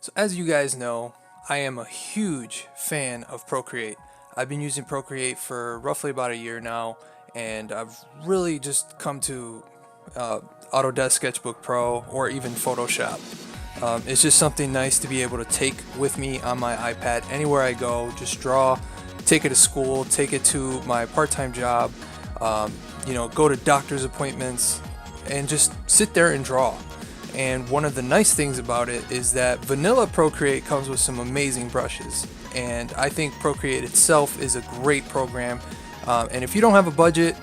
So as you guys know, I am a huge fan of Procreate. I've been using Procreate for roughly about a year now, and I've really just come to Autodesk Sketchbook Pro or even Photoshop. It's just something nice to be able to take with me on my iPad anywhere I go, just draw, take it to school, take it to my part-time job, go to doctor's appointments, and just sit there and draw. And one of the nice things about it is that vanilla Procreate comes with some amazing brushes, and I think Procreate itself is a great program. And if you don't have a budget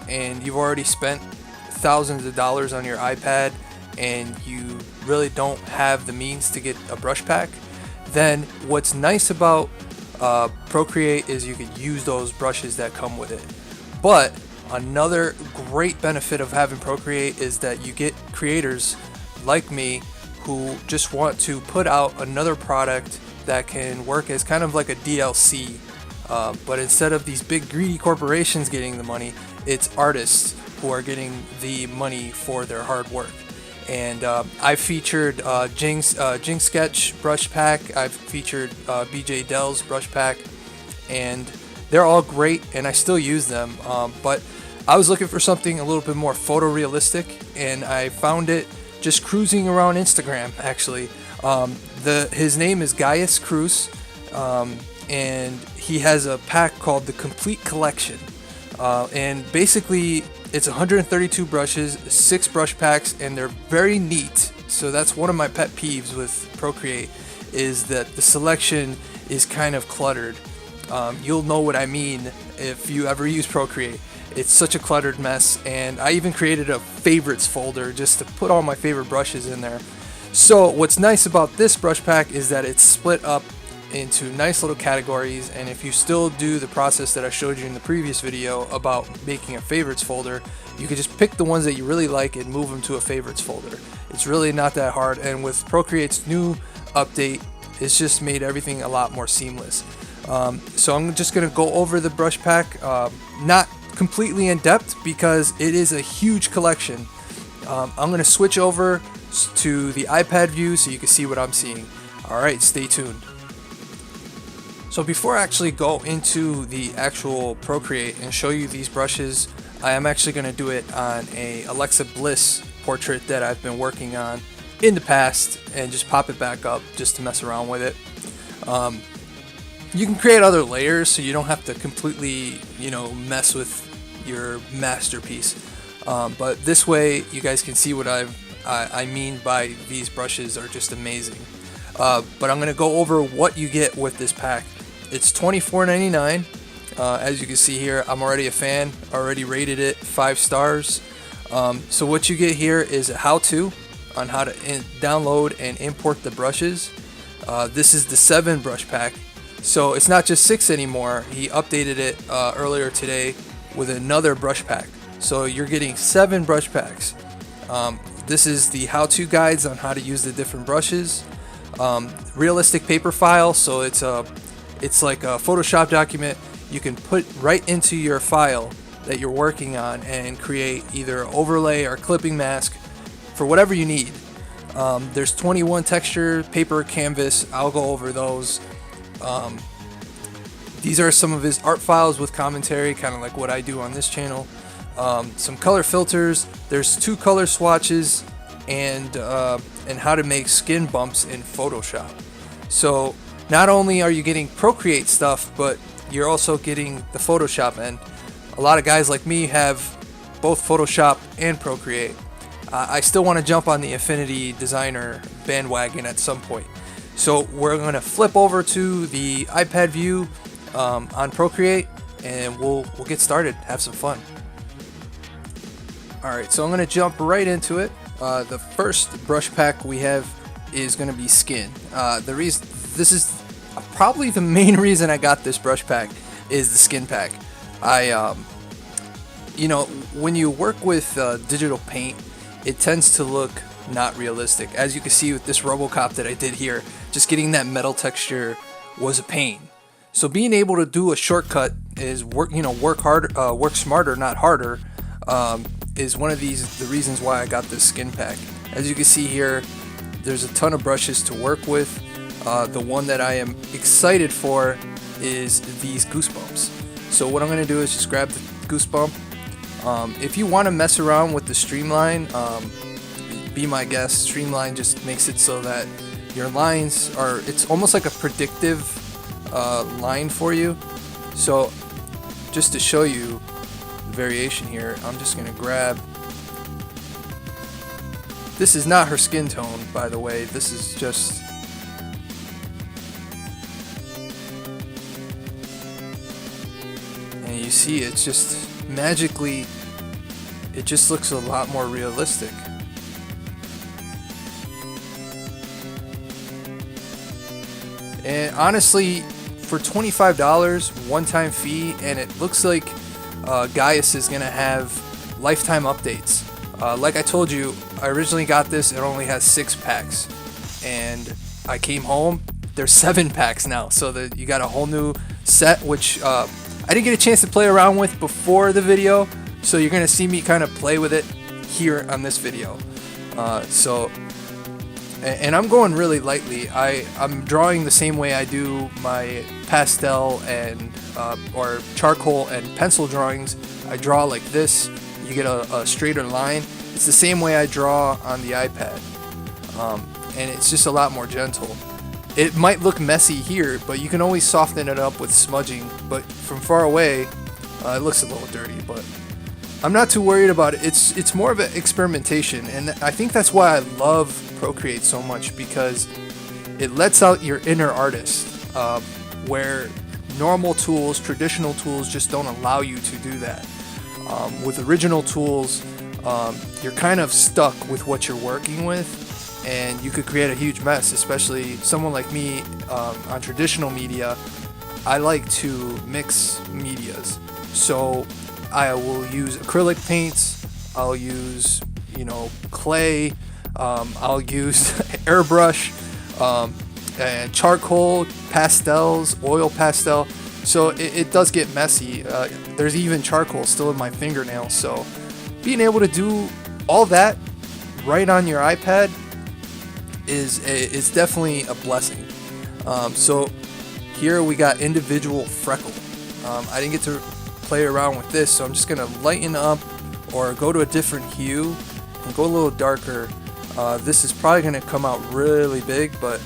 and you've already spent thousands of dollars on your iPad and you really don't have the means to get a brush pack, then what's nice about Procreate is you could use those brushes that come with it. But another great benefit of having Procreate is that you get creators like me who just want to put out another product that can work as kind of like a DLC, but instead of these big greedy corporations getting the money, it's artists who are getting the money for their hard work. And I've featured Jing's Sketch brush pack, I've featured BJ Dell's brush pack, and they're all great and I still use them, but I was looking for something a little bit more photorealistic, and I found it just cruising around Instagram, actually. His name is Gaius Cruz, and he has a pack called the Complete Collection. And basically, it's 132 brushes, 6 brush packs, and they're very neat. So that's one of my pet peeves with Procreate, is that the selection is kind of cluttered. You'll know what I mean if you ever use Procreate. It's such a cluttered mess, and I even created a favorites folder just to put all my favorite brushes in there. So what's nice about this brush pack is that it's split up into nice little categories, and if you still do the process that I showed you in the previous video about making a favorites folder, you can just pick the ones that you really like and move them to a favorites folder. It's really not that hard, and with Procreate's new update, it's just made everything a lot more seamless. So I'm just going to go over the brush pack, not completely in depth because it is a huge collection. I'm going to switch over to the iPad view so you can see what I'm seeing. Alright, stay tuned. So before I actually go into the actual Procreate and show you these brushes, I am actually going to do it on a Alexa Bliss portrait that I've been working on in the past and just pop it back up just to mess around with it. You can create other layers so you don't have to completely, mess with your masterpiece. But this way you guys can see what I mean by these brushes are just amazing. But I'm going to go over what you get with this pack. It's $24.99. As you can see here, I'm already a fan, already rated it 5 stars. So what you get here is a how-to on how to download and import the brushes. This is the 7 brush pack. So it's not just 6 anymore. He updated it earlier today with another brush pack. So you're getting 7 brush packs. This is the how-to guides on how to use the different brushes. Realistic paper file, so it's like a Photoshop document you can put right into your file that you're working on and create either overlay or clipping mask for whatever you need. There's 21 texture, paper, canvas. I'll go over those. These are some of his art files with commentary, kind of like what I do on this channel. Some color filters. There's 2 color swatches and how to make skin bumps in Photoshop. So not only are you getting Procreate stuff, but you're also getting the Photoshop end. A lot of guys like me have both Photoshop and Procreate. I still want to jump on the Affinity Designer bandwagon at some point. So we're going to flip over to the iPad view on Procreate, and we'll get started. Have some fun. Alright, so I'm going to jump right into it. The first brush pack we have is going to be skin. This is probably the main reason I got this brush pack is the skin pack. When you work with digital paint, it tends to look not realistic. As you can see with this RoboCop that I did here, just getting that metal texture was a pain. So being able to do a shortcut is work smarter, not harder, is one of the reasons why I got this skin pack. As you can see here, There's a ton of brushes to work with. The one that I am excited for is these Goosebumps. So what I'm going to do is just grab the Goosebump. If you want to mess around with the streamline, be my guest. Streamline just makes it so that your lines are, it's almost like a predictive line for you. So just to show you the variation here, I'm just going to grab, this is not her skin tone, by the way. This is just, and you see it's just magically, it just looks a lot more realistic. And honestly, for $25, one-time fee, and it looks like Gaius is gonna have lifetime updates. Like I told you, I originally got this, it only has 6 packs, and I came home, there's 7 packs now, so that you got a whole new set, which I didn't get a chance to play around with before the video, so you're gonna see me kind of play with it here on this video. And I'm going really lightly. I'm drawing the same way I do my pastel and or charcoal and pencil drawings. I draw like this. You get a straighter line. It's the same way I draw on the iPad, and it's just a lot more gentle. It might look messy here, but you can always soften it up with smudging. But from far away, it looks a little dirty, but I'm not too worried about it. It's more of an experimentation, and I think that's why I love Procreate so much, because it lets out your inner artist, where normal tools, traditional tools, just don't allow you to do that. With original tools, you're kind of stuck with what you're working with, and you could create a huge mess, especially someone like me on traditional media. I like to mix medias, so I will use acrylic paints, I'll use, clay, I'll use airbrush, and charcoal, pastels, oil pastel, so it does get messy. There's even charcoal still in my fingernails, so being able to do all that right on your iPad is definitely a blessing. So here we got individual Freckle. I didn't get to play around with this, so I'm just gonna lighten up or go to a different hue and go a little darker. This is probably gonna come out really big, but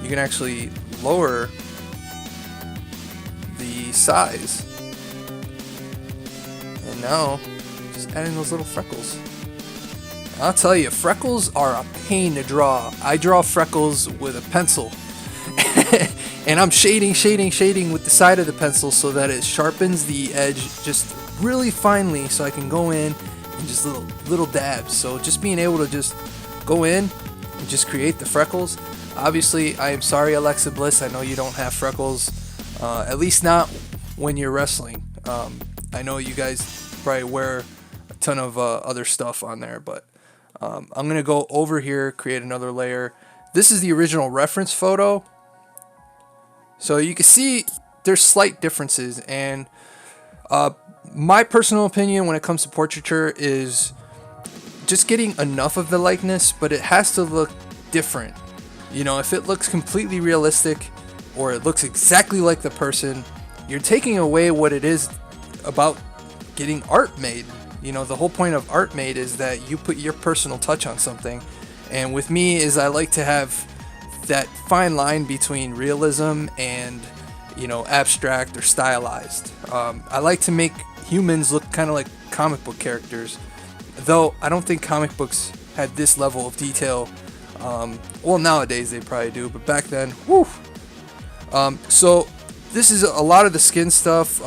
you can actually lower the size, and now just adding those little freckles. I'll tell you, freckles are a pain to draw. I draw freckles with a pencil and I'm shading with the side of the pencil so that it sharpens the edge just really finely, so I can go in and just little dabs. So just being able to just go in and just create the freckles. Obviously, I am sorry, Alexa Bliss, I know you don't have freckles, at least not when you're wrestling. I know you guys probably wear a ton of other stuff on there, but I'm gonna go over here, create another layer. This is the original reference photo. So you can see there's slight differences, and my personal opinion when it comes to portraiture is just getting enough of the likeness, but it has to look different. If it looks completely realistic or it looks exactly like the person, you're taking away what it is about getting art made. The whole point of art made is that you put your personal touch on something, and with me is I like to have that fine line between realism and abstract or stylized. I like to make humans look kind of like comic book characters, though I don't think comic books had this level of detail. Well, nowadays they probably do, but back then, whew. So this is a lot of the skin stuff.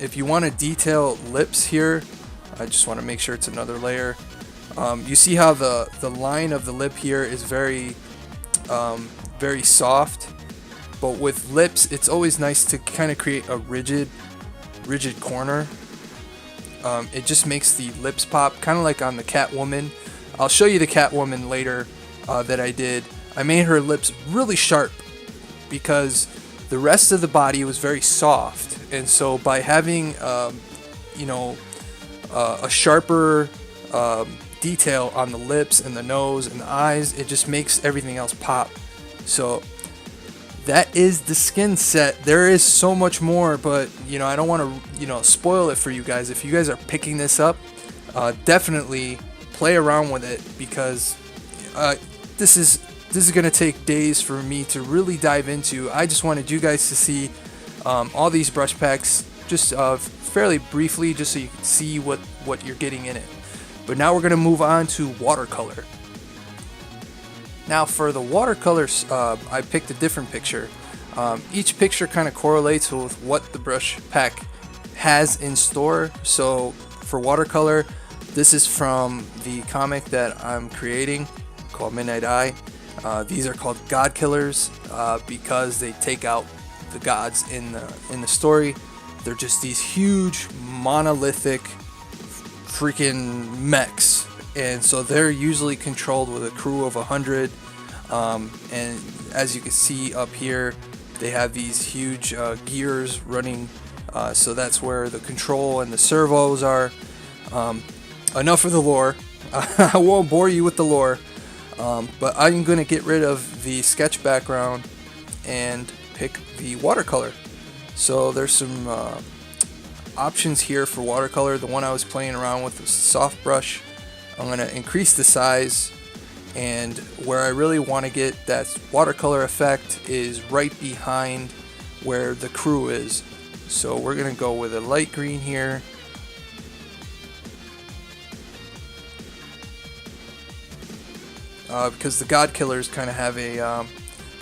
If you want to detail lips here, I just want to make sure it's another layer. You see how the line of the lip here is very soft, but with lips it's always nice to kind of create a rigid corner. It just makes the lips pop, kind of like on the Catwoman. I'll show you the Catwoman later that I did. I made her lips really sharp because the rest of the body was very soft, and so by having a sharper detail on the lips and the nose and the eyes. It just makes everything else pop. So that is the skin set. There is so much more, but you know, I don't want to, you know, spoil it for you guys. If you guys are picking this up, definitely play around with it, because this is gonna take days for me to really dive into. I just wanted you guys to see all these brush packs just fairly briefly, just so you can see what you're getting in it. But now we're gonna move on to watercolor. Now for the watercolors, I picked a different picture. Each picture kind of correlates with what the brush pack has in store. So for watercolor, this is from the comic that I'm creating called Midnight Eye. These are called God Killers because they take out the gods in the story. They're just these huge monolithic freaking mechs. And so they're usually controlled with a crew of 100, and as you can see up here, they have these huge gears running, so that's where the control and the servos are. Enough of the lore. I won't bore you with the lore, but I'm going to get rid of the sketch background and pick the watercolor. So there's some options here for watercolor. The one I was playing around with was soft brush. I'm going to increase the size, and where I really want to get that watercolor effect is right behind where the crew is. So we're going to go with a light green here. Because the God Killers kind of have a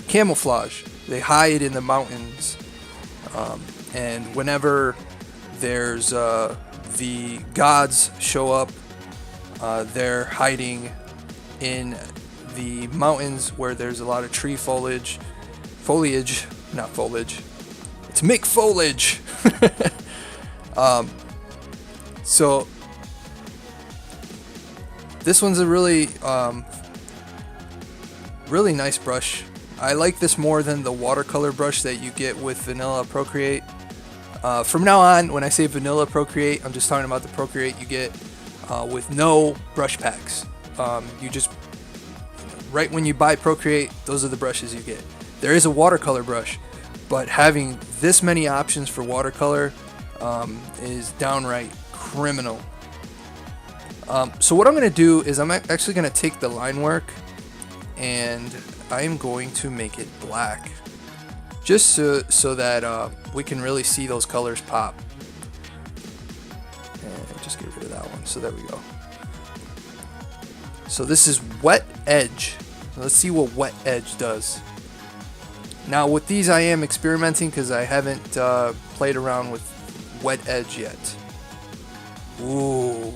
camouflage. They hide in the mountains, and whenever there's the gods show up, they're hiding in the mountains where there's a lot of tree foliage. Not foliage. It's Mick foliage. So this one's a really nice brush. I like this more than the watercolor brush that you get with vanilla Procreate. From now on, when I say vanilla Procreate, I'm just talking about the Procreate you get with no brush packs. You just, right when you buy Procreate, those are the brushes you get. There is a watercolor brush, but having this many options for watercolor is downright criminal. So what I'm going to do is I'm actually going to take the line work and I'm going to make it black, just so that we can really see those colors pop. And just get rid of that one. So there we go. So this is wet edge. Let's see what wet edge does. Now with these I am experimenting because I haven't played around with wet edge yet. Ooh,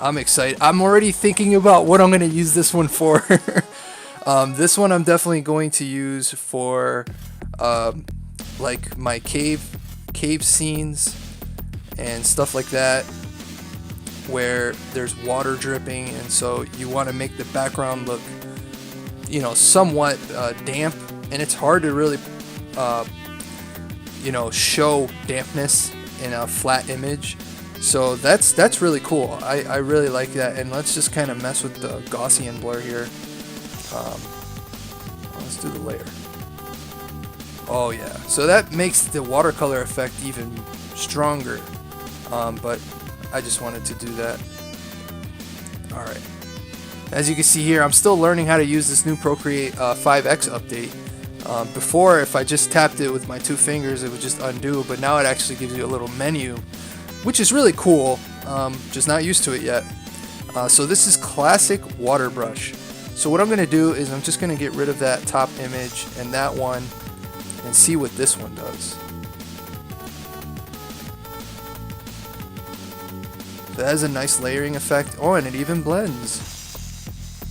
I'm excited. I'm already thinking about what I'm going to use this one for. This one I'm definitely going to use for like my cave scenes and stuff like that, where there's water dripping, and so you want to make the background look, you know, somewhat damp, and it's hard to really you know, show dampness in a flat image. So that's really cool. I really like that. And let's just kind of mess with the Gaussian blur here. Let's do the layer. Oh yeah, so that makes the watercolor effect even stronger, but I just wanted to do that. Alright, as you can see here, I'm still learning how to use this new Procreate 5X update. Before, if I just tapped it with my two fingers, it would just undo, but now it actually gives you a little menu, which is really cool. Just not used to it yet. So this is classic water brush. So what I'm going to do is I'm just going to get rid of that top image and that one and see what this one does. So it has a nice layering effect. Oh, and it even blends.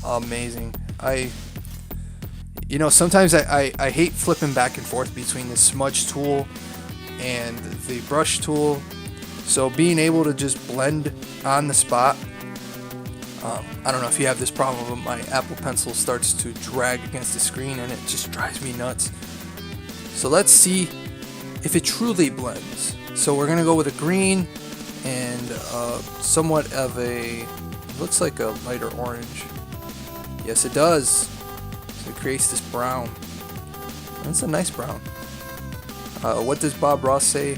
Amazing. You know, sometimes I hate flipping back and forth between the smudge tool and the brush tool. So being able to just blend on the spot. I don't know if you have this problem, but my Apple Pencil starts to drag against the screen and it just drives me nuts. So let's see if it truly blends. So we're going to go with a green and somewhat of a looks like a lighter orange. Yes, it does. So it creates this brown. That's a nice brown. What does Bob Ross say?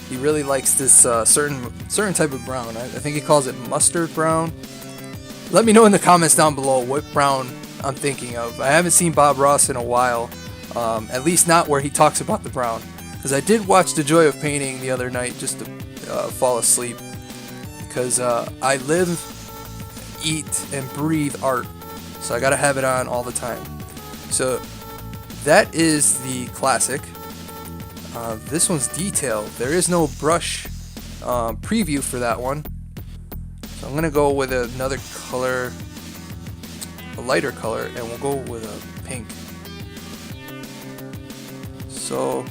He really likes this certain type of brown. I think he calls it mustard brown. Let me know in the comments down below what brown I'm thinking of. I haven't seen Bob Ross in a while, at least not where he talks about the brown. Because I did watch The Joy of Painting the other night just to fall asleep. Because I live, eat, and breathe art. So I gotta have it on all the time. So that is the classic. This one's detailed. There is no brush preview for that one. So I'm gonna go with another color, a lighter color, and we'll go with a pink. So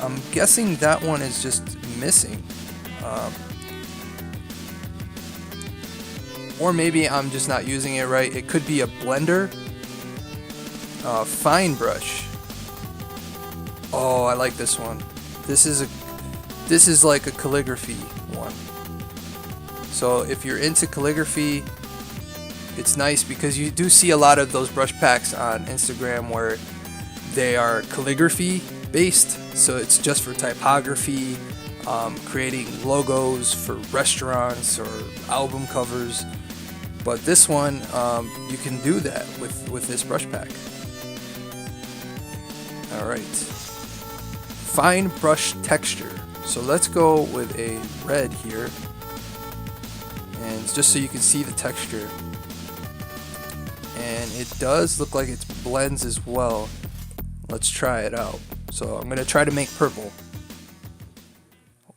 I'm guessing that one is just missing. Or maybe I'm just not using it right. It could be a blender. Fine brush. Oh, I like this one. This is like a calligraphy one. So if you're into calligraphy, it's nice because you do see a lot of those brush packs on Instagram where they are calligraphy based. So it's just for typography, creating logos for restaurants or album covers. But this one, you can do that with this brush pack. Alright. Fine brush texture. So let's go with a red here. And just so you can see the texture. And it does look like it blends as well. Let's try it out. So I'm going to try to make purple.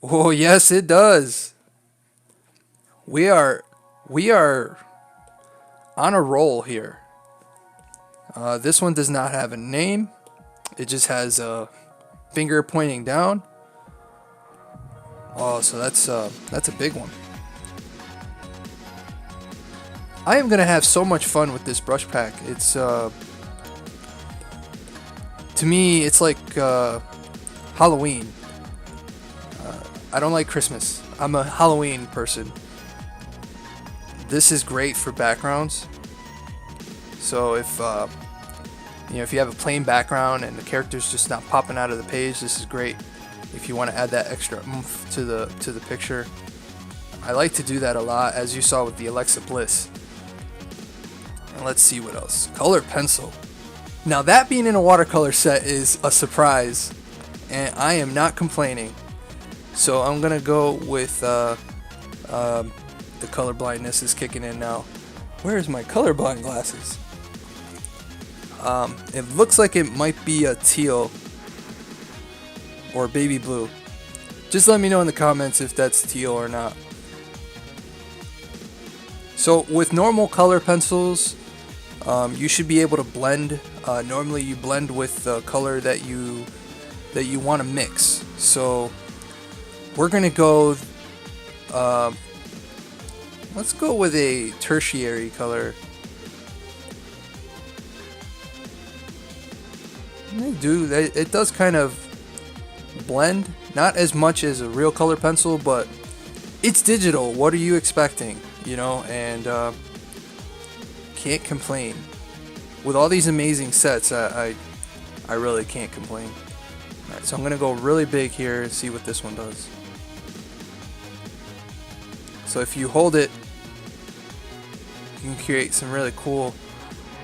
Oh yes, it does. We are on a roll here. This one does not have a name. It just has a finger pointing down. Oh, so that's a big one. I am gonna have so much fun with this brush pack. It's to me, it's like Halloween. I don't like Christmas. I'm a Halloween person. This is great for backgrounds. So if if you have a plain background and the character's just not popping out of the page, this is great. If you want to add that extra oomph to the picture, I like to do that a lot, as you saw with the Alexa Bliss. And let's see what else. Color pencil. Now that being in a watercolor set is a surprise, and I am not complaining. So I'm gonna go with the color blindness is kicking in now. Where's my colorblind glasses? It looks like it might be a teal or baby blue. Just let me know in the comments if that's teal or not. So with normal color pencils, you should be able to blend. Normally you blend with the color that you want to mix. So we're gonna go. Let's go with a tertiary color. It does kind of blend, not as much as a real color pencil, but it's digital. What are you expecting? You know, and can't complain. With all these amazing sets, I really can't complain. Alright, so I'm gonna go really big here and see what this one does. So if you hold it, you can create some really cool.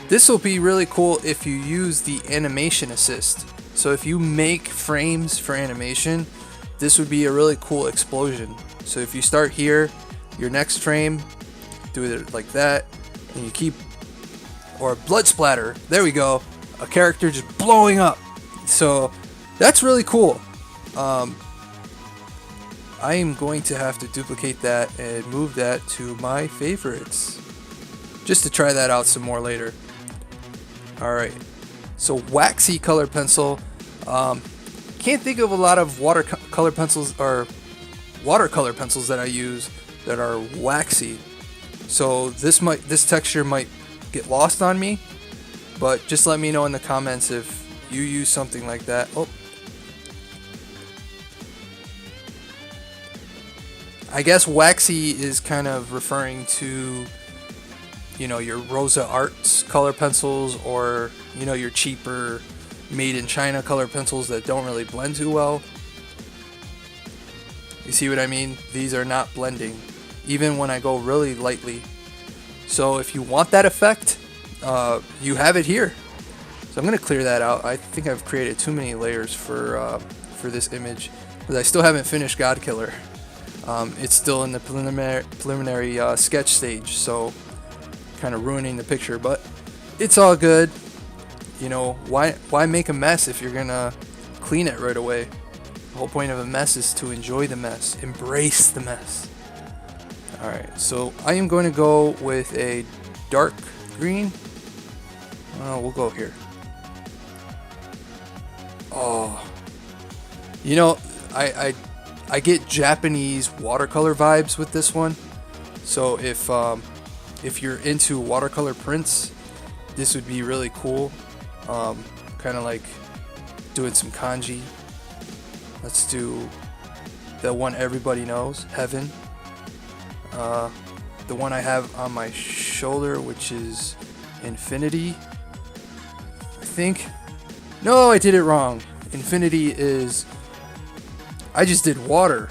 This will be really cool if you use the animation assist. So if you make frames for animation, this would be a really cool explosion. So if you start here, your next frame, do it like that, and you keep, or blood splatter, there we go, a character just blowing up. So that's really cool. I am going to have to duplicate that and move that to my favorites, just to try that out some more later. Alright, so Waxy color pencil. Can't think of a lot of watercolor pencils or watercolor pencils that I use that are waxy. So this texture might get lost on me, but just let me know in the comments if you use something like that. Oh, I guess Waxy is kind of referring to, you know, your Rosa Arts color pencils, or, you know, your cheaper made in China color pencils that don't really blend too well. You see what I mean? These are not blending, even when I go really lightly. So if you want that effect, you have it here. So I'm going to clear that out. I think I've created too many layers for this image, because I still haven't finished God Killer. It's still in the preliminary sketch stage, so kind of ruining the picture, but it's all good. You know, why make a mess if you're gonna clean it right away? The whole point of a mess is to enjoy the mess, embrace the mess. Alright, so I am going to go with a dark green. We'll go here. Oh, you know, I get Japanese watercolor vibes with this one. So if you're into watercolor prints, this would be really cool. Kind of like doing some kanji. Let's do the one everybody knows, Heaven. The one I have on my shoulder, which is Infinity, I think. No, I did it wrong. Infinity is... I just did water.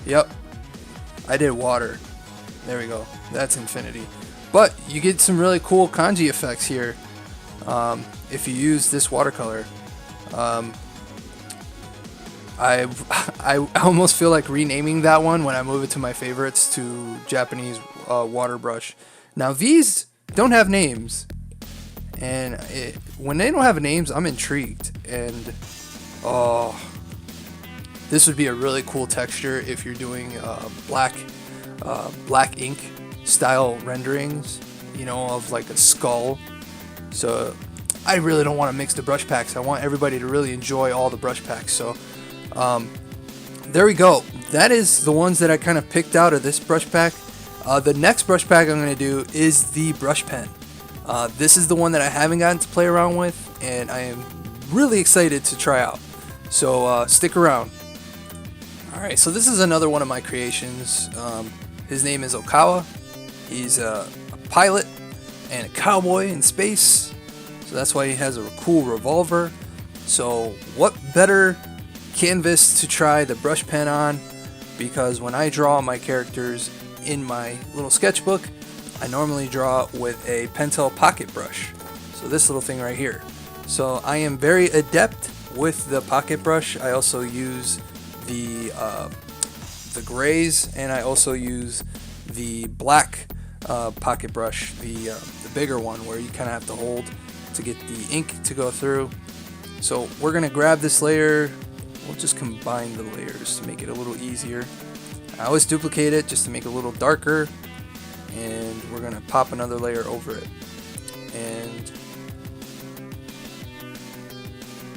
Yep. I did water. There we go. That's Infinity. But you get some really cool kanji effects here if you use this watercolor. I almost feel like renaming that one when I move it to my favorites to Japanese water brush. Now these don't have names, and when they don't have names, I'm intrigued. And oh, this would be a really cool texture if you're doing black ink style renderings, you know, of like a skull. So I really don't want to mix the brush packs. I want everybody to really enjoy all the brush packs. So there we go. That is the ones that I kind of picked out of this brush pack. The next brush pack I'm going to do is the brush pen. This is the one that I haven't gotten to play around with, and I am really excited to try out. So stick around. Alright, so this is another one of my creations. His name is Okawa. He's a pilot and a cowboy in space, so that's why he has a cool revolver. So what better canvas to try the brush pen on, because when I draw my characters in my little sketchbook, I normally draw with a Pentel pocket brush. So this little thing right here. So I am very adept with the pocket brush. I also use the grays, and I also use the black pocket brush, the bigger one where you kind of have to hold to get the ink to go through. So we're gonna grab this layer. We'll just combine the layers to make it a little easier. I always duplicate it just to make it a little darker, and we're gonna pop another layer over it and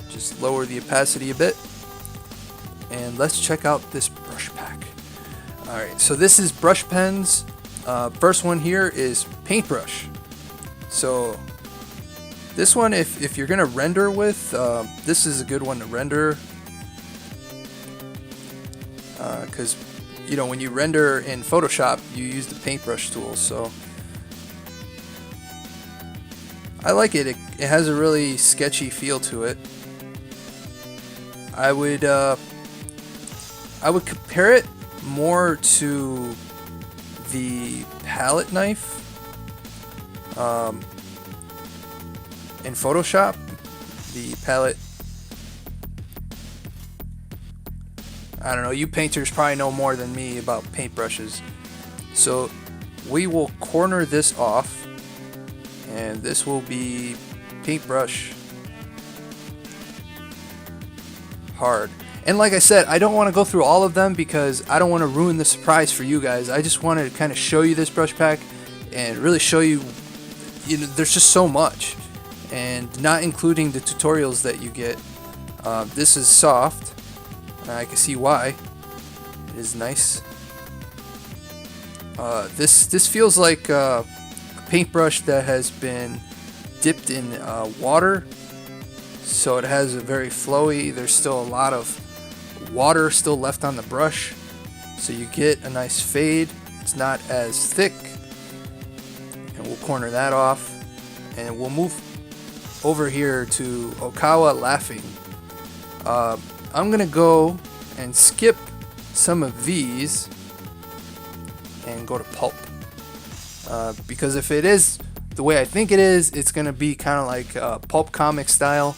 just lower the opacity a bit. And let's check out this brush pack. Alright, so this is brush pens. First one here is paintbrush. So this one, if you're gonna render with, this is a good one to render, because you know, when you render in Photoshop, you use the paintbrush tool. So I like it. It has a really sketchy feel to it. I would compare it more to the palette knife in Photoshop. The palette, I don't know, you painters probably know more than me about paintbrushes. So we will corner this off, and this will be paintbrush hard. And like I said, I don't want to go through all of them because I don't want to ruin the surprise for you guys. I just wanted to kind of show you this brush pack and really show you, you know, there's just so much, and not including the tutorials that you get. This is soft. I can see why. It is nice. This feels like a paintbrush that has been dipped in water, so it has a very flowy. There's still a lot of water still left on the brush, so you get a nice fade. It's not as thick, and we'll corner that off, and we'll move over here to Okawa Laughing. I'm gonna go and skip some of these and go to pulp, because if it is the way I think it is, it's gonna be kind of like pulp comic style,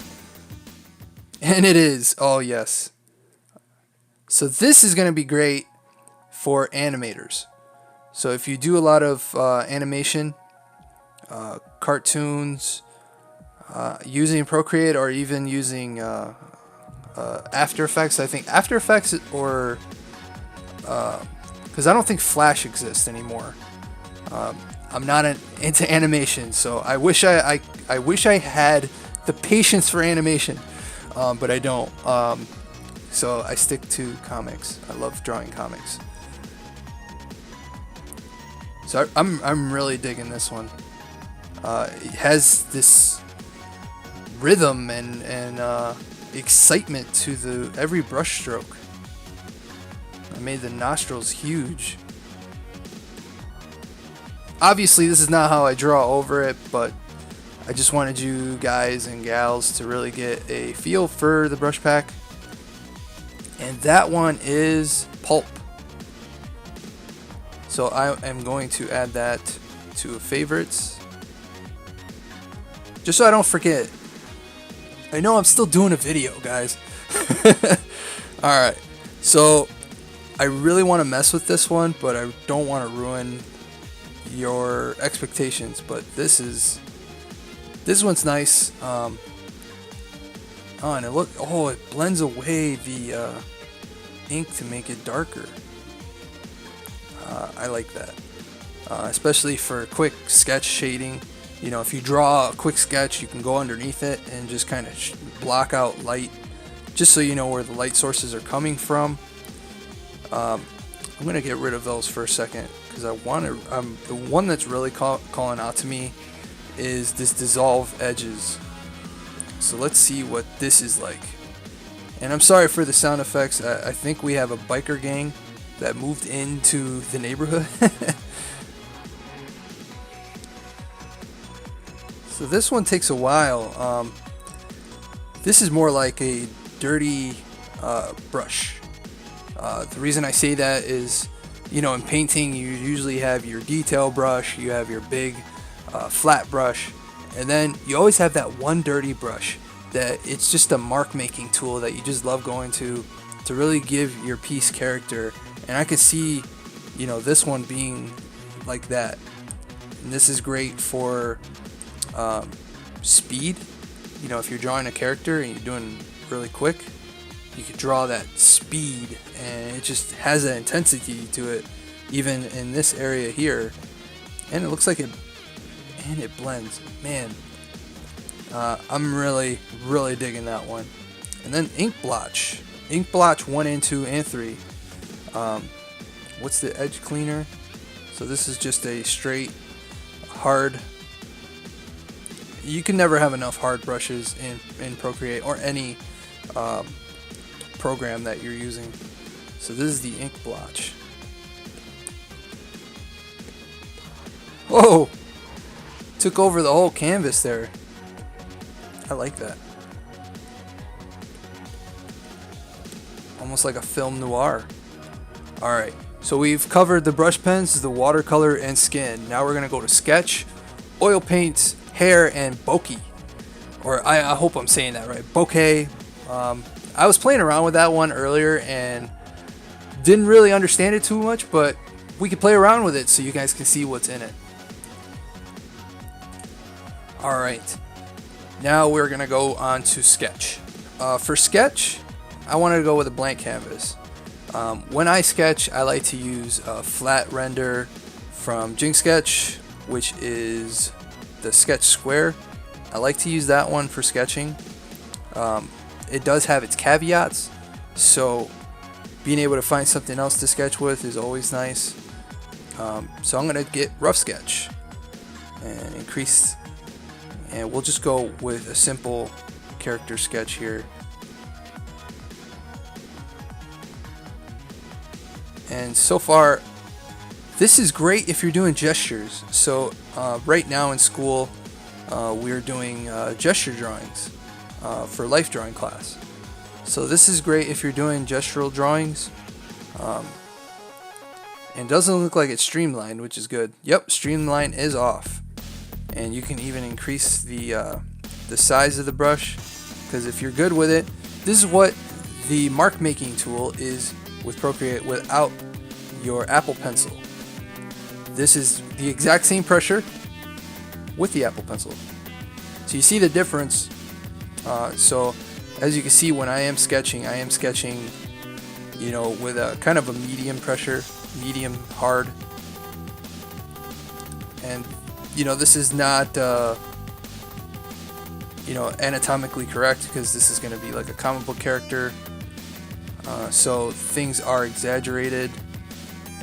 and it is. Oh yes. So this is gonna be great for animators. So if you do a lot of animation, cartoons, using Procreate or even using After Effects. I think After Effects, or because I don't think Flash exists anymore. I'm not into animation, so I wish I wish I had the patience for animation, but I don't. So I stick to comics. I love drawing comics. So I'm really digging this one. It has this rhythm and excitement to every brush stroke. I made the nostrils huge. Obviously this is not how I draw over it, but I just wanted you guys and gals to really get a feel for the brush pack. And that one is pulp. So I am going to add that to favorites, just so I don't forget. I know I'm still doing a video, guys. Alright, so I really want to mess with this one, but I don't want to ruin your expectations. But this one's nice. Oh, and it blends away the ink to make it darker. I like that, especially for quick sketch shading. You know, if you draw a quick sketch, you can go underneath it and just kind of block out light, just so you know where the light sources are coming from. I'm gonna get rid of those for a second, because the one that's really calling out to me is this dissolve edges. So let's see what this is like. And I'm sorry for the sound effects. I think we have a biker gang that moved into the neighborhood. So this one takes a while. This is more like a dirty brush. The reason I say that is, you know, in painting you usually have your detail brush, you have your big flat brush, and then you always have that one dirty brush that it's just a mark making tool that you just love going to really give your piece character. And I could see, you know, this one being like that. And this is great for speed. You know, if you're drawing a character and you're doing really quick, you could draw that speed, and it just has that intensity to it, even in this area here. And it looks like it blends. Man, I'm really digging that one. And then ink blotch 1 and 2 and 3. What's the edge cleaner? So this is just a straight hard. You can never have enough hard brushes in Procreate or any program that you're using. So this is the ink blotch. Whoa! Took over the whole canvas there. I like that. Almost like a film noir. Alright, so we've covered the brush pens, the watercolor, and skin. Now we're going to go to sketch, oil paints, hair, and bokeh. Or I hope I'm saying that right. Bokeh. I was playing around with that one earlier and didn't really understand it too much, but we can play around with it so you guys can see what's in it. Alright, now we're going to go on to sketch. For sketch, I wanted to go with a blank canvas. When I sketch, I like to use a flat render from Jinx Sketch, which is the sketch square. I like to use that one for sketching. It does have its caveats, so being able to find something else to sketch with is always nice. So I'm going to get Rough Sketch and increase, and we'll just go with a simple character sketch here. And so far, this is great if you're doing gestures. So right now in school, we're doing gesture drawings for life drawing class. So this is great if you're doing gestural drawings. And doesn't look like it's streamlined, which is good. Yep, streamline is off. And you can even increase the size of the brush, because if you're good with it, this is what the mark making tool is with Procreate without your Apple Pencil. This is the exact same pressure with the Apple Pencil. So you see the difference. So as you can see, when I am sketching, you know, with a kind of a medium pressure, medium hard. And you know, this is not you know, anatomically correct, because this is going to be like a comic book character. So things are exaggerated.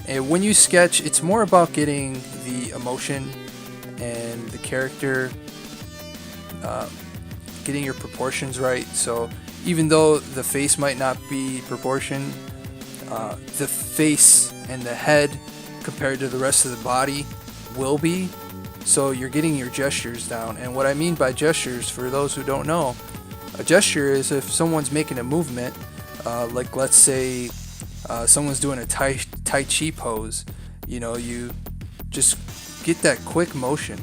And when you sketch, it's more about getting the emotion and the character, getting your proportions right. So even though the face might not be proportioned, the face and the head compared to the rest of the body will be. So you're getting your gestures down. And what I mean by gestures, for those who don't know, a gesture is if someone's making a movement, like let's say someone's doing a Tai Chi pose, you know, you just get that quick motion.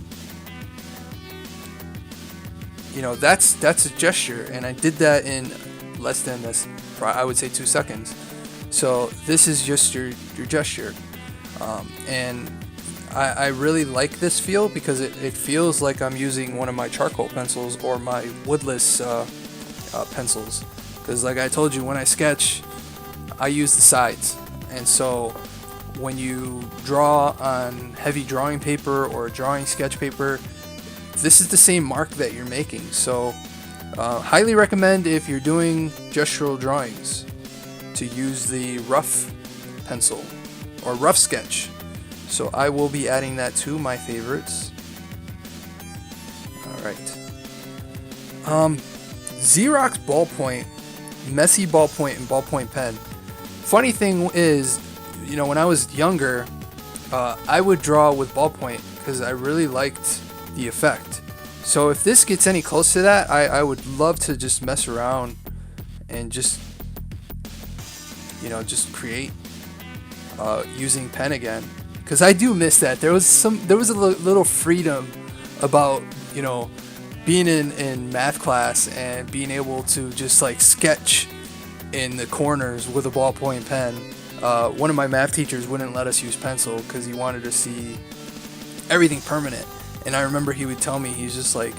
You know, that's a gesture, and I did that in less than this, I would say 2 seconds. So this is just your gesture. And I really like this feel, because it feels like I'm using one of my charcoal pencils or my woodless pencils. Because like I told you, when I sketch, I use the sides. And so when you draw on heavy drawing paper or drawing sketch paper, this is the same mark that you're making. So highly recommend, if you're doing gestural drawings, to use the rough pencil or rough sketch. So I will be adding that to my favorites. Alright. Xerox ballpoint, messy ballpoint, and ballpoint pen. Funny thing is, you know, when I was younger, I would draw with ballpoint because I really liked the effect. So if this gets any close to that, I would love to just mess around and just, you know, just create using pen again. Because I do miss that. There was a little freedom about, you know, being in math class and being able to just like sketch in the corners with a ballpoint pen. One of my math teachers wouldn't let us use pencil because he wanted to see everything permanent. And I remember he would tell me, he's just like,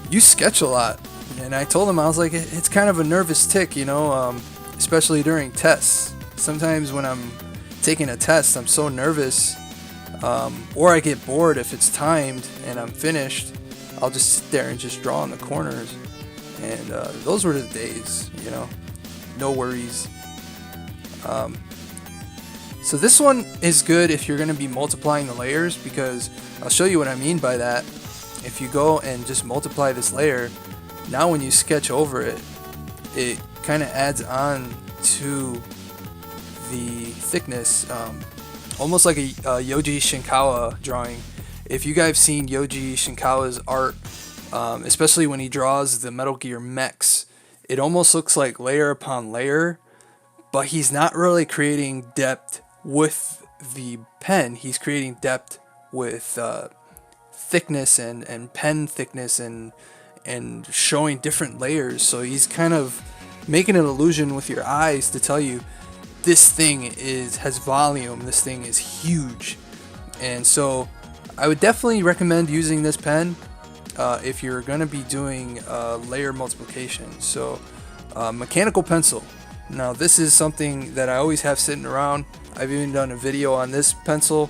you sketch a lot. And I told him, I was like, it's kind of a nervous tick, you know, especially during tests. Sometimes when I'm taking a test, I'm so nervous, or I get bored if it's timed and I'm finished. I'll just sit there and just draw in the corners. And those were the days, you know, no worries. So this one is good if you're going to be multiplying the layers, because I'll show you what I mean by that. If you go and just multiply this layer, now when you sketch over it, it kind of adds on to the thickness, almost like a Yoji Shinkawa drawing. If you guys have seen Yoji Shinkawa's art, especially when he draws the Metal Gear mechs, it almost looks like layer upon layer, but he's not really creating depth with the pen. He's creating depth with thickness and pen thickness and showing different layers. So he's kind of making an illusion with your eyes to tell you this thing has volume, this thing is huge. And so I would definitely recommend using this pen if you're going to be doing layer multiplication. So mechanical pencil. Now this is something that I always have sitting around. I've even done a video on this pencil.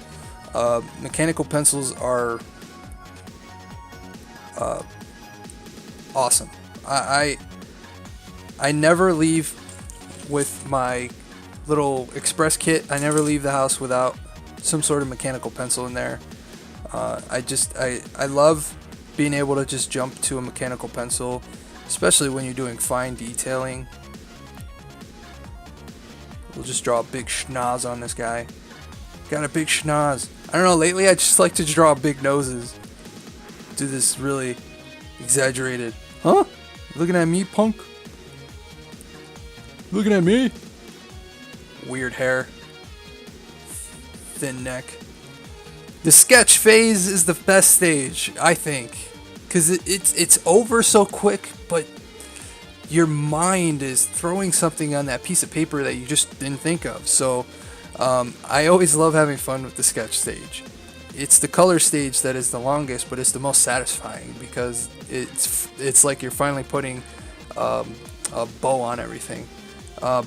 Mechanical pencils are awesome. I never leave with my little express kit. I never leave the house without some sort of mechanical pencil in there. I love being able to just jump to a mechanical pencil, especially when you're doing fine detailing. We'll just draw a big schnoz on this guy. Got a big schnoz. I don't know, lately I just like to draw big noses. Do this really exaggerated. Huh? Looking at me, punk? Looking at me? Weird hair. Thin neck. The sketch phase is the best stage, I think. Because it's over so quick, but your mind is throwing something on that piece of paper that you just didn't think of. So I always love having fun with the sketch stage. It's the color stage that is the longest, but it's the most satisfying because it's like you're finally putting a bow on everything.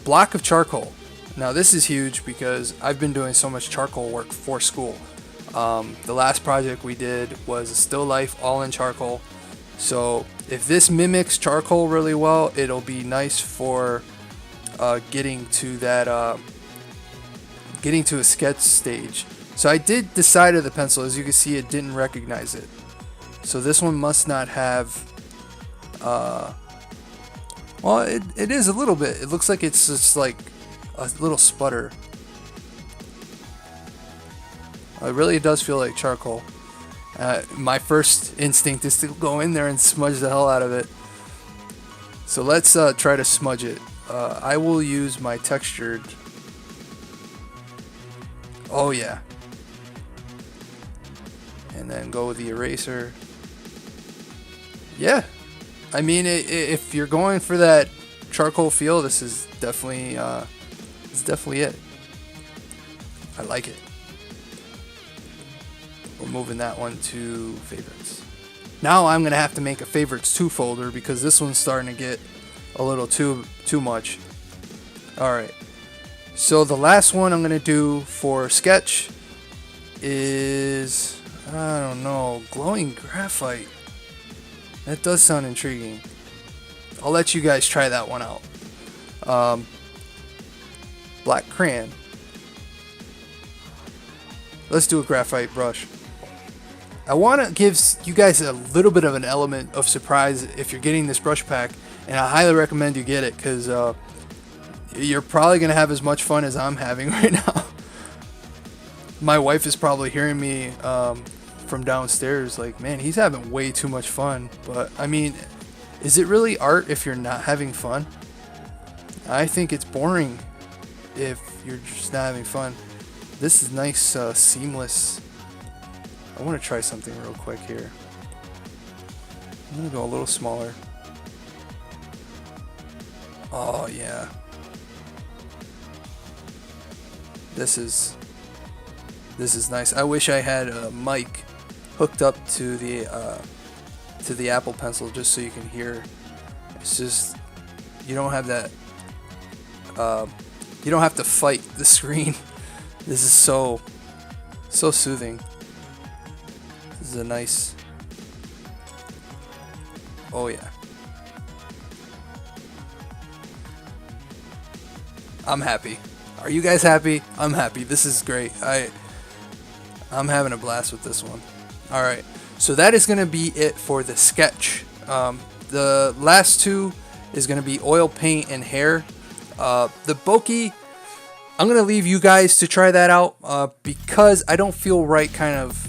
Block of charcoal. Now this is huge because I've been doing so much charcoal work for school. The last project we did was a still life all in charcoal. So if this mimics charcoal really well, it'll be nice for getting to that getting to a sketch stage. So I did the side of the pencil. As you can see, it didn't recognize it. So this one must not have well, it is a little bit. It looks like it's just like a little sputter. It really does feel like charcoal. My first instinct is to go in there and smudge the hell out of it. So let's try to smudge it. I will use my textured. Oh yeah. And then go with the eraser. Yeah. I mean, if you're going for that charcoal feel, this is definitely it. I like it. We're moving that one to favorites. Now I'm gonna have to make a favorites 2 folder because this one's starting to get a little too much. Alright, so the last one I'm gonna do for sketch is, I don't know, glowing graphite. That does sound intriguing. I'll let you guys try that one out. Black crayon. Let's do a graphite brush. I want to give you guys a little bit of an element of surprise if you're getting this brush pack, and I highly recommend you get it because you're probably going to have as much fun as I'm having right now. My wife is probably hearing me from downstairs like, man, he's having way too much fun. But I mean, is it really art if you're not having fun? I think it's boring if you're just not having fun. This is nice, seamless. I want to try something real quick here. I'm going to go a little smaller. Oh, yeah. This is nice. I wish I had a mic hooked up to the Apple Pencil just so you can hear. It's just, you don't have that, you don't have to fight the screen. This is so soothing. This is a nice. Oh yeah. I'm happy. Are you guys happy? I'm happy. This is great. I'm having a blast with this one. All right. So that is going to be it for the sketch. The last 2 is going to be oil paint and hair. The bokeh, I'm going to leave you guys to try that out because I don't feel right kind of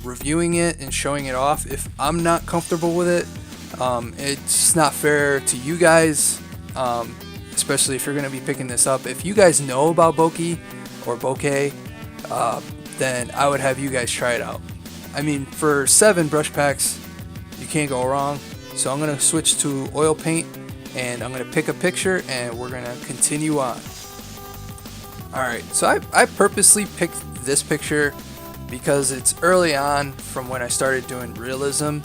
reviewing it and showing it off if I'm not comfortable with it. It's not fair to you guys, especially if you're going to be picking this up. If you guys know about bokeh or bokeh, then I would have you guys try it out. I mean, for 7 brush packs, you can't go wrong. So I'm going to switch to oil paint and I'm going to pick a picture and we're going to continue on. Alright, so I purposely picked this picture because it's early on from when I started doing realism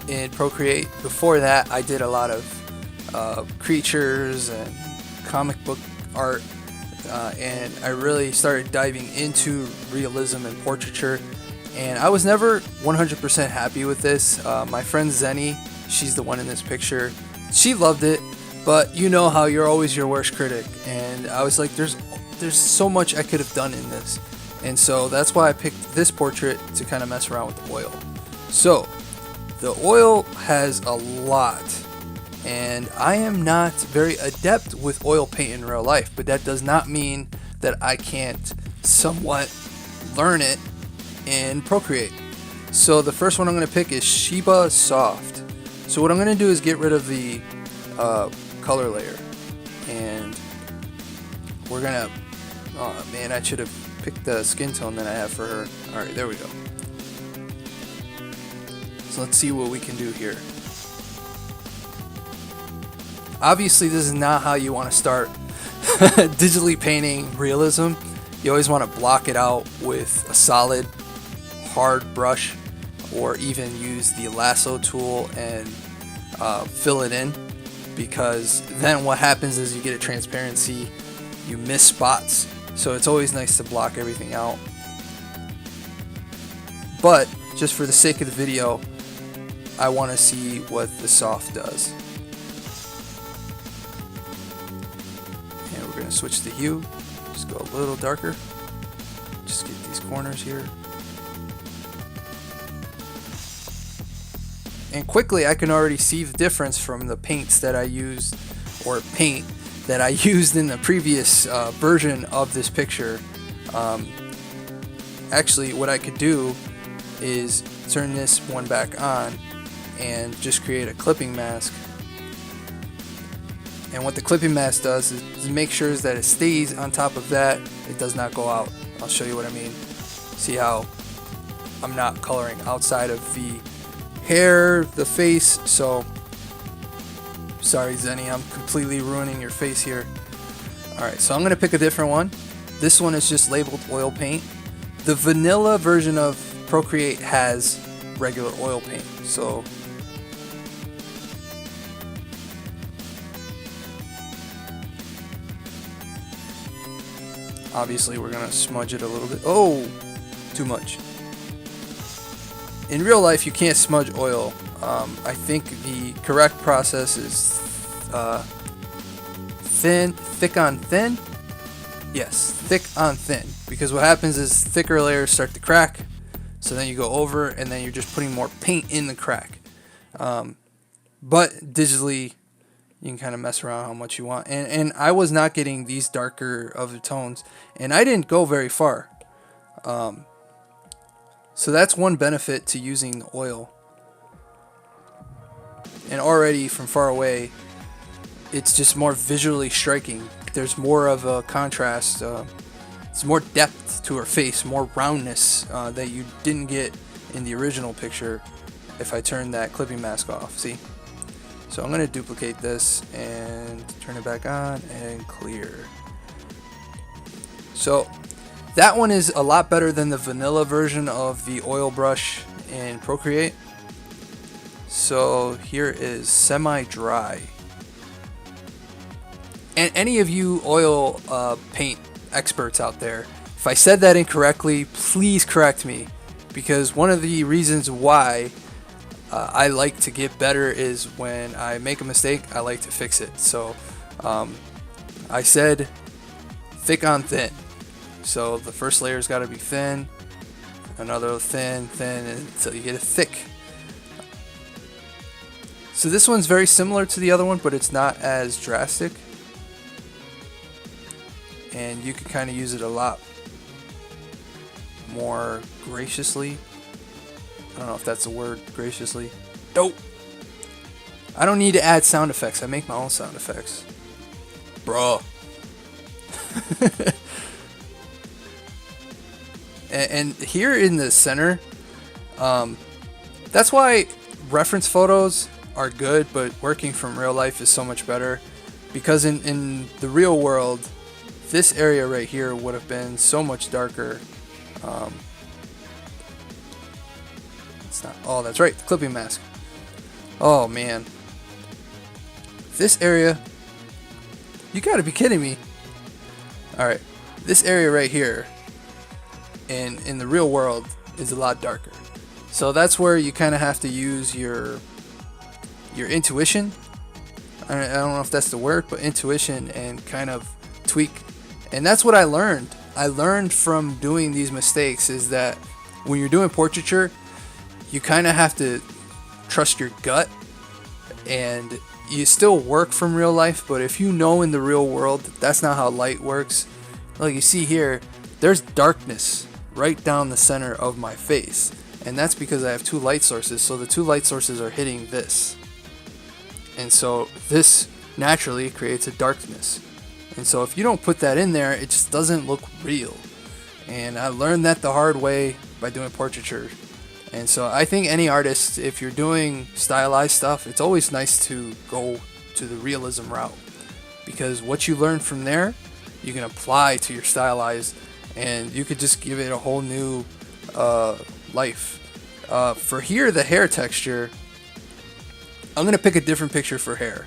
in Procreate. Before that, I did a lot of creatures and comic book art, and I really started diving into realism and portraiture, and I was never 100% happy with this. My friend Zenny, she's the one in this picture, she loved it, but you know how you're always your worst critic, and I was like, there's so much I could have done in this. And so that's why I picked this portrait to kind of mess around with the oil. So the oil has a lot, And I am not very adept with oil paint in real life, but that does not mean that I can't somewhat learn it in Procreate. So the first one I'm going to pick is Shiba Soft. So what I'm going to do is get rid of the color layer, and we're going to, oh man, I should have picked the skin tone that I have for her. Alright, there we go. So let's see what we can do here. Obviously this is not how you want to start digitally painting realism. You always want to block it out with a solid hard brush, or even use the lasso tool and fill it in, because then what happens is you get a transparency, you miss spots, so it's always nice to block everything out. But just for the sake of the video, I want to see what the soft does. And we're going to switch the hue, just go a little darker, just get these corners here. And quickly I can already see the difference from the paints that I used, or paint that I used in the previous version of this picture. Actually, what I could do is turn this one back on and just create a clipping mask. And what the clipping mask does is make sure that it stays on top of that, it does not go out. I'll show you what I mean. See how I'm not coloring outside of the hair, the face. So sorry Zenny, I'm completely ruining your face here. Alright, so I'm going to pick a different one. This one is just labeled oil paint. The vanilla version of Procreate has regular oil paint, so obviously we're going to smudge it a little bit. Oh, too much. In real life you can't smudge oil. I think the correct process is thick on thin. Yes, thick on thin, because what happens is thicker layers start to crack, so then you go over and then you're just putting more paint in the crack. But digitally you can kind of mess around how much you want, and I was not getting these darker of the tones, and I didn't go very far. So that's one benefit to using oil. And already from far away, it's just more visually striking. There's more of a contrast. It's more depth to her face, more roundness that you didn't get in the original picture if I turned that clipping mask off. See? So I'm going to duplicate this and turn it back on and clear. So that one is a lot better than the vanilla version of the oil brush in Procreate. So here is semi-dry. And any of you oil paint experts out there, if I said that incorrectly, please correct me, because one of the reasons why I like to get better is when I make a mistake, I like to fix it. So I said thick on thin. So the first layer's got to be thin, another thin, until you get a thick. So this one's very similar to the other one, but it's not as drastic. And you can kind of use it a lot more graciously. I don't know if that's a word, graciously. Nope. I don't need to add sound effects. I make my own sound effects. Bruh. And here in the center, that's why reference photos are good, but working from real life is so much better, because in the real world, this area right here would have been so much darker. It's not. Oh, that's right, the clipping mask. Oh man, this area. You gotta be kidding me. All right, this area right here, in the real world, is a lot darker. So that's where you kind of have to use your intuition. I don't know if that's the word, but intuition, and kind of tweak. And that's what I learned. I learned from doing these mistakes is that when you're doing portraiture, you kind of have to trust your gut and you still work from real life, but if you know in the real world that's not how light works, like you see here, there's darkness right down the center of my face, and that's because I have two light sources. So the two light sources are hitting this, and so this naturally creates a darkness. And so if you don't put that in there, it just doesn't look real. And I learned that the hard way by doing portraiture. And so I think any artist, if you're doing stylized stuff, it's always nice to go to the realism route, because what you learn from there, you can apply to your stylized, and you could just give it a whole new life. For here, the hair texture, I'm going to pick a different picture for hair.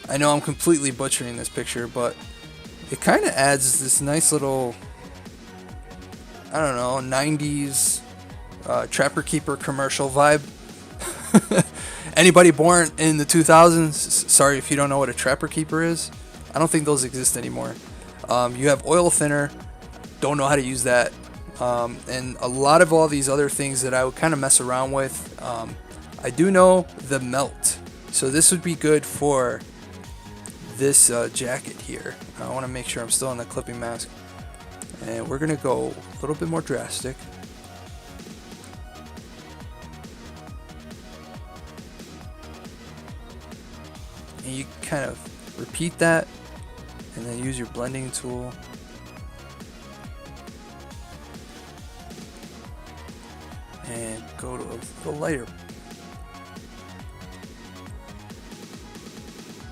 I know I'm completely butchering this picture, but it kind of adds this nice little, I don't know, 90s Trapper Keeper commercial vibe. Anybody born in the 2000s, sorry if you don't know what a Trapper Keeper is. I don't think those exist anymore. You have oil thinner, don't know how to use that. And a lot of all these other things that I would kind of mess around with. I do know the melt. So this would be good for this jacket here. I want to make sure I'm still on the clipping mask. And we're going to go a little bit more drastic. And you kind of repeat that, and then use your blending tool. And go to a little lighter.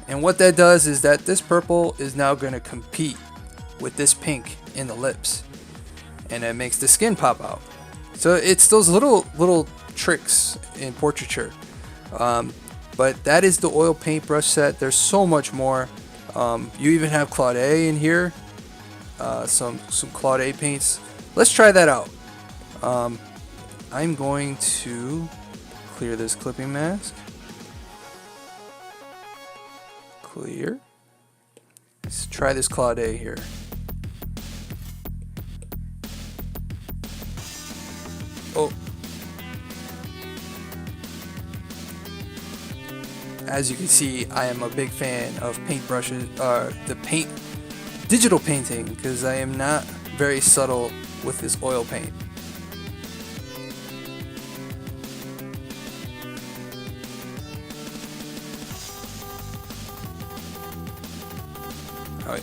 And what that does is that this purple is now going to compete with this pink in the lips, and it makes the skin pop out. So it's those little tricks in portraiture. But that is the oil paintbrush set. There's so much more. You even have Claude in here, some Claude paints. Let's try that out. I'm going to clear this clipping mask. Clear. Let's try this Claude here. Oh. As you can see, I am a big fan of paintbrushes, digital painting, because I am not very subtle with this oil paint.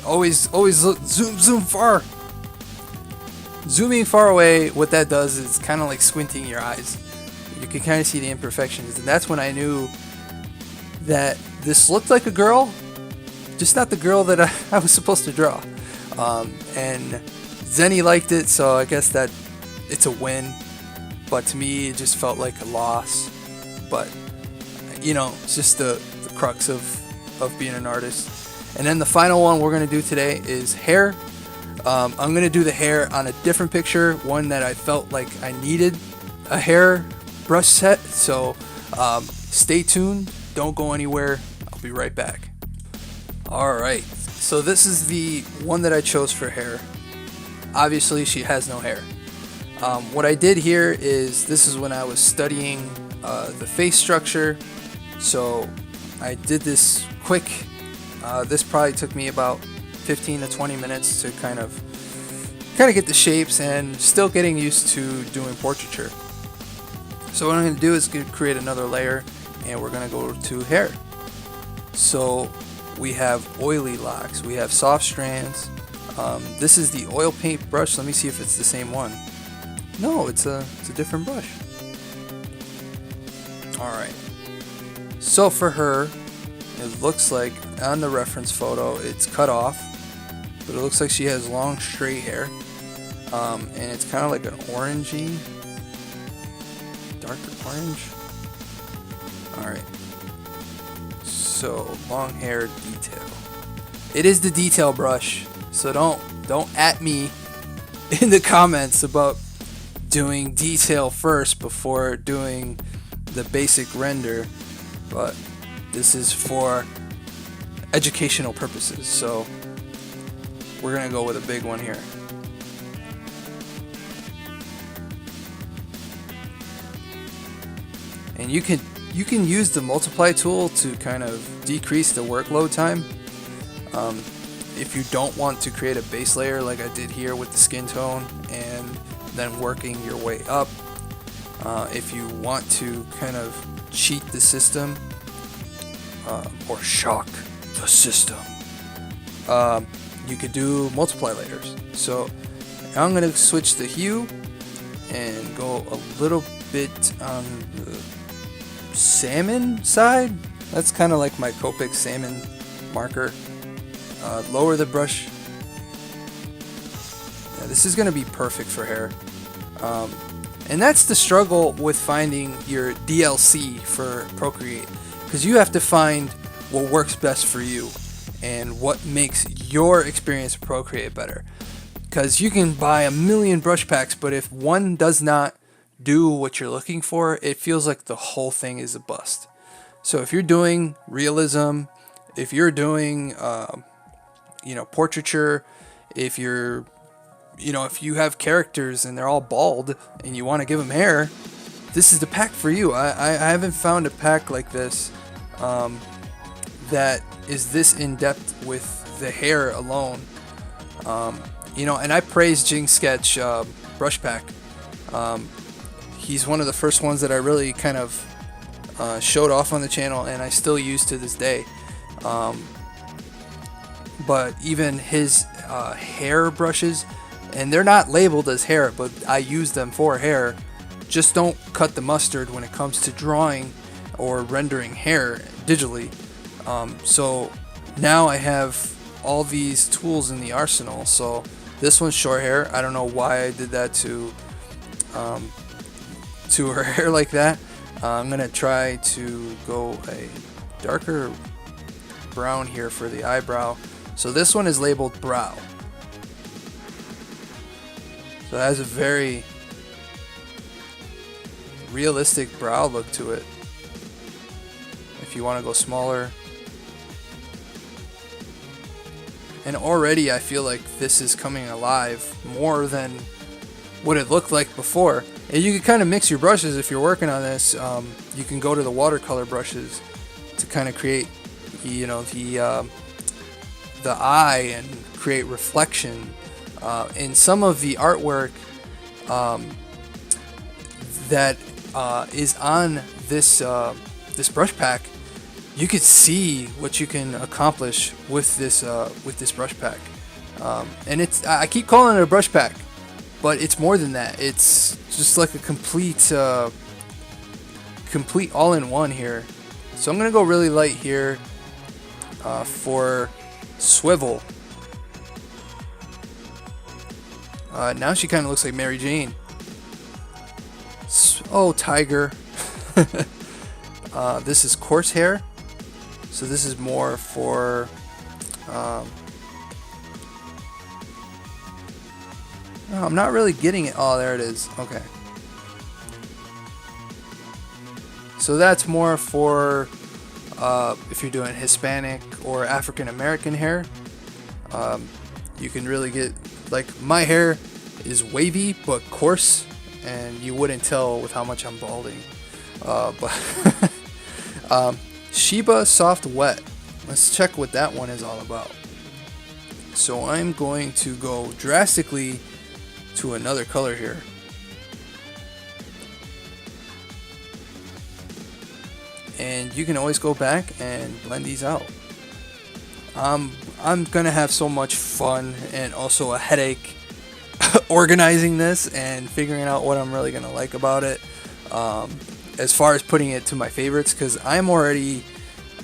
Always look, zoom far. Zooming far away, what that does is kind of like squinting your eyes. You can kind of see the imperfections, and that's when I knew that this looked like a girl, just not the girl that I was supposed to draw. And Zenny liked it, so I guess that it's a win. But to me, it just felt like a loss. But you know, it's just the crux of being an artist. And then the final one we're going to do today is hair. I'm going to do the hair on a different picture, one that I felt like I needed a hair brush set. So stay tuned, don't go anywhere, I'll be right back. Alright, so this is the one that I chose for hair. Obviously she has no hair. What I did here is, this is when I was studying the face structure. So I did this quick. This probably took me about 15 to 20 minutes to kind of get the shapes, and still getting used to doing portraiture. So what I'm going to do is create another layer, and we're going to go to hair. So we have oily locks, we have soft strands. This is the oil paint brush. Let me see if it's the same one. No, it's a different brush. Alright, so for her, it looks like on the reference photo it's cut off, but it looks like she has long straight hair, and it's kind of like an orangey, darker orange. Alright, so long hair detail. It is the detail brush, so don't at me in the comments about doing detail first before doing the basic render, but this is for educational purposes, so we're gonna go with a big one here. And you can you can use the multiply tool to kind of decrease the workload time. If you don't want to create a base layer like I did here with the skin tone and then working your way up, if you want to kind of cheat the system or shock the system, you could do multiply layers. So I'm going to switch the hue and go a little bit on the salmon side. That's kind of like my Copic salmon marker. Lower the brush. Yeah, this is going to be perfect for hair. And that's the struggle with finding your DLC for Procreate, because you have to find what works best for you and what makes your experience of Procreate better. Because you can buy a million brush packs, but if one does not do what you're looking for, it feels like the whole thing is a bust. So if you're doing realism, if you're doing portraiture, if you're if you have characters and they're all bald and you want to give them hair, this is the pack for you. I haven't found a pack like this that is this in-depth with the hair alone. And I praise Jing Sketch brush pack. He's one of the first ones that I really kind of showed off on the channel, and I still use to this day. But even his hair brushes, and they're not labeled as hair, but I use them for hair, just don't cut the mustard when it comes to drawing or rendering hair digitally. So now I have all these tools in the arsenal. So this one's short hair. I don't know why I did that to her hair like that. I'm gonna try to go a darker brown here for the eyebrow. So this one is labeled brow. So it has a very realistic brow look to it. If you want to go smaller. And already I feel like this is coming alive more than what it looked like before. And you can kind of mix your brushes if you're working on this. You can go to the watercolor brushes to kind of create, the eye and create reflection. In some of the artwork that is on this brush pack, you could see what you can accomplish with this brush pack. And I keep calling it a brush pack, but it's more than that. It's just like a complete all-in-one here. So I'm gonna go really light here for Swivel. Now she kind of looks like Mary Jane. Oh, Tiger. This is coarse hair. So this is more for no, I'm not really getting it. Oh, there it is. Okay. So that's more for if you're doing Hispanic or African American hair. You can really get, like, my hair is wavy but coarse, and you wouldn't tell with how much I'm balding. But Sheba Soft Wet. Let's check what that one is all about. So I'm going to go drastically to another color here. And you can always go back and blend these out. I'm gonna have so much fun and also a headache organizing this and figuring out what I'm really gonna like about it, as far as putting it to my favorites, because I'm already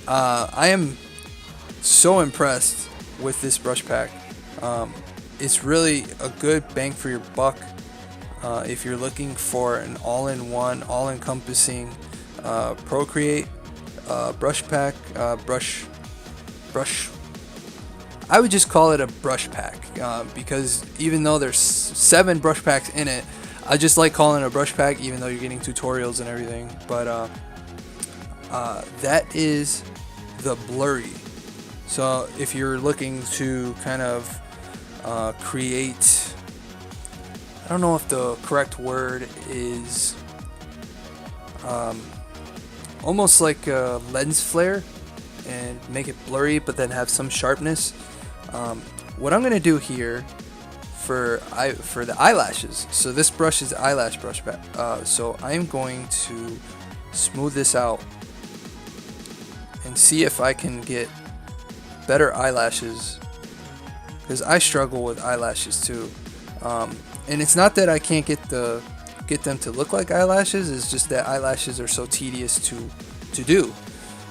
I am so impressed with this brush pack. It's really a good bang for your buck if you're looking for an all-in-one, all-encompassing Procreate brush pack. I would just call it a brush pack, because even though there's 7 brush packs in it, I just like calling it a brush pack, even though you're getting tutorials and everything. But that is the blurry. So if you're looking to kind of create, I don't know if the correct word is almost like a lens flare and make it blurry, but then have some sharpness. What I'm gonna do here for the eyelashes. So this brush is eyelash brush back. So I'm going to smooth this out and see if I can get better eyelashes, because I struggle with eyelashes too. And it's not that I can't get them to look like eyelashes, it's just that eyelashes are so tedious to do.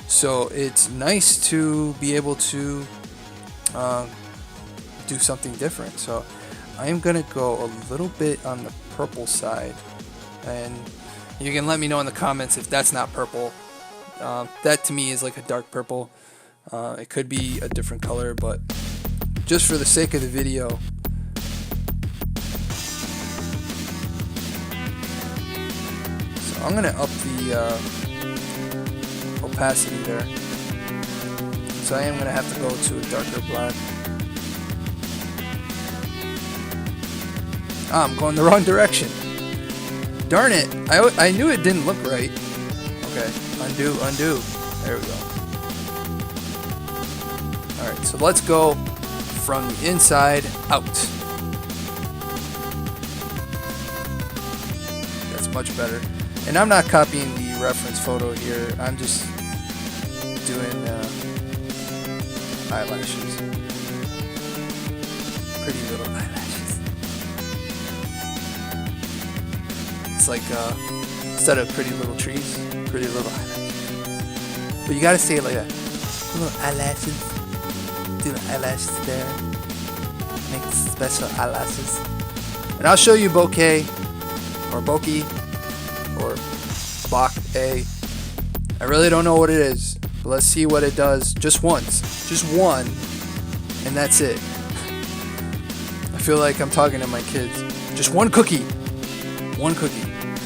So it's nice to be able to do something different. So I'm gonna go a little bit on the purple side, and you can let me know in the comments if that's not purple. That to me is like a dark purple. It could be a different color, but just for the sake of the video, so I'm gonna up the opacity there. So I am gonna have to go to a darker black. I'm going the wrong direction. Darn it! I knew it didn't look right. Okay, undo. There we go. Alright, so let's go from the inside out. That's much better. And I'm not copying the reference photo here. I'm just doing eyelashes. Pretty little eyelashes. It's like instead of pretty little trees, pretty little eyelashes. But you gotta say it like that. Little eyelashes. Do the eyelashes there. Make special eyelashes. And I'll show you bokeh or bokeh or bokeh. I really don't know what it is, but let's see what it does just once. Just one, and that's it. I feel like I'm talking to my kids. Just one cookie. One cookie.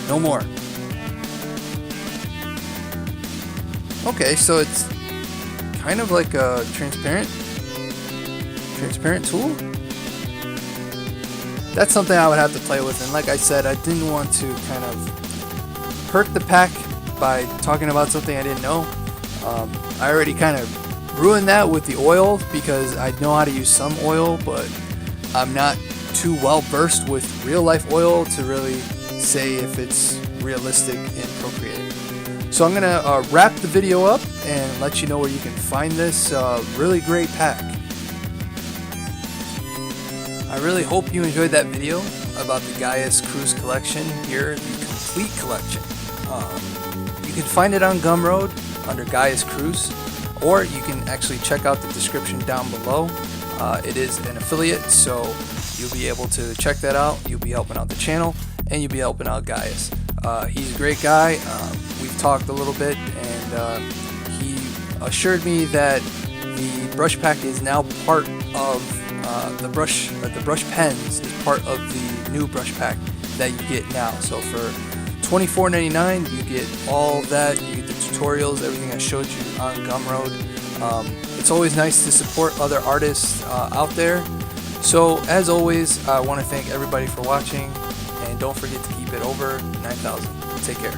No more. Okay, so it's kind of like a transparent tool. That's something I would have to play with, and like I said, I didn't want to kind of hurt the pack by talking about something I didn't know. I already kind of ruined that with the oil, because I know how to use some oil, but I'm not too well versed with real life oil to really say if it's realistic in Procreate. So I'm gonna wrap the video up and let you know where you can find this really great pack. I really hope you enjoyed that video about the Gaius Cruz Collection here, the Complete Collection. You can find it on Gumroad under Gaius Cruz, or you can actually check out the description down below. It is an affiliate, so you'll be able to check that out. You'll be helping out the channel, and you'll be helping out Gaius. He's a great guy. We've talked a little bit, and he assured me that the brush pack is now part of the brush pens is part of the new brush pack that you get now. So for $24.99 you get all that. You get the tutorials, everything I showed you on Gumroad. It's always nice to support other artists out there. So as always, I want to thank everybody for watching, and don't forget to keep it over 9,000. Take care.